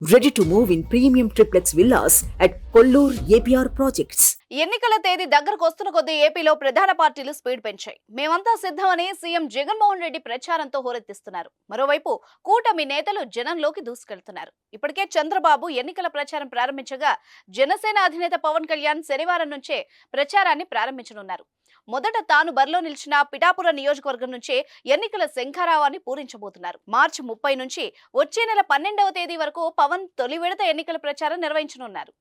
Ready to move in premium triplex villas at Kollur APR Projects. ఎన్నికల తేదీ దగ్గరకు వస్తున్న కొద్దీ ఏపీలో ప్రధాన పార్టీలు స్పీడ్ పెంచాయి. మేమంతా సిద్ధమని సీఎం జగన్మోహన్ రెడ్డి ప్రచారంతో హోరెత్తిస్తున్నారు. మరోవైపు కూటమి నేతలు జనంలోకి దూసుకెళ్తున్నారు. ఇప్పటికే చంద్రబాబు ఎన్నికల ప్రచారం ప్రారంభించగా జనసేన అధినేత పవన్ కళ్యాణ్ శనివారం నుంచే ప్రచారాన్ని ప్రారంభించనున్నారు. మొదట తాను బరిలో నిలిచిన పిఠాపురం నియోజకవర్గం నుంచే ఎన్నికల శంఖారావాన్ని పూరించబోతున్నారు. మార్చి 30 నుంచి వచ్చే నెల 12వ తేదీ వరకు పవన్ తొలి విడత ఎన్నికల ప్రచారం నిర్వహించనున్నారు.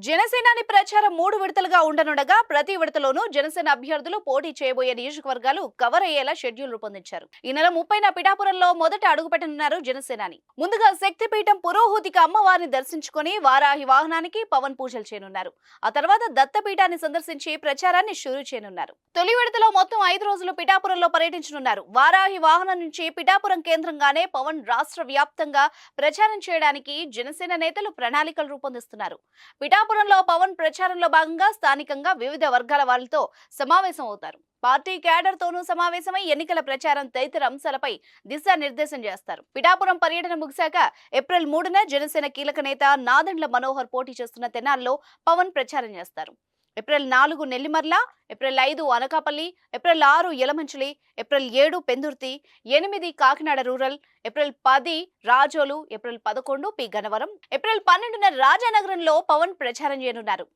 జనసేనాని ప్రచారం 3 విడతలుగా ఉండనుండగా ప్రతి విడతలోనూ జనసేన అభ్యర్థులు పోటీ చేయబోయే నియోజకవర్గాలు కవర్ అయ్యేలా షెడ్యూల్ రూపొందించారు. ఈ నెల 30న పిఠాపురంలో మొదట అడుగుపెట్టనున్నారు జనసేనాని. ముందుగా శక్తిపీఠం పురోహూతిక అమ్మవారిని దర్శించుకుని వారాహి వాహనానికి పవన్ పూజలు చేయనున్నారు. ఆ తర్వాత దత్తపీఠాన్ని సందర్శించి ప్రచారాన్ని షురూ చేయనున్నారు. తొలి విడతలో మొత్తం 5 రోజులు పిఠాపురంలో పర్యటించనున్నారు. వారాహి వాహనం నుంచి పిఠాపురం కేంద్రంగానే పవన్ రాష్ట్ర వ్యాప్తంగా ప్రచారం చేయడానికి జనసేన నేతలు ప్రణాళికలు రూపొందిస్తున్నారు. పిఠాపురంలో పవన్ ప్రచారంలో భాగంగా స్థానికంగా వివిధ వర్గాల వారితో సమావేశం అవుతారు. పార్టీ క్యాడర్ తోనూ సమావేశమై ఎన్నికల ప్రచారం తదితర అంశాలపై దిశానిర్దేశం చేస్తారు. పిఠాపురం పర్యటన ముగిశాక ఏప్రిల్ 3న జనసేన కీలక నేత నాదెండ్ల మనోహర్ పోటీ చేస్తున్న తెనాలిలో పవన్ ప్రచారం చేస్తారు. April 4 Nellimarla, April 5 Anakapalli, April 6 Yalamanchili, April 7 Pendurthi, 8 Kakinada rural, April 10 Razole, April 11 P Gannavaram, April 12న రాజానగరంలో పవన్ ప్రచారం చేయనున్నారు.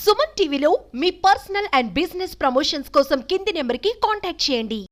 సుమన్ టీవీలో మీ పర్సనల్ అండ్ బిజినెస్ ప్రమోషన్స్ కోసం కింది నెంబర్కి కాంటాక్ట్ చేయండి.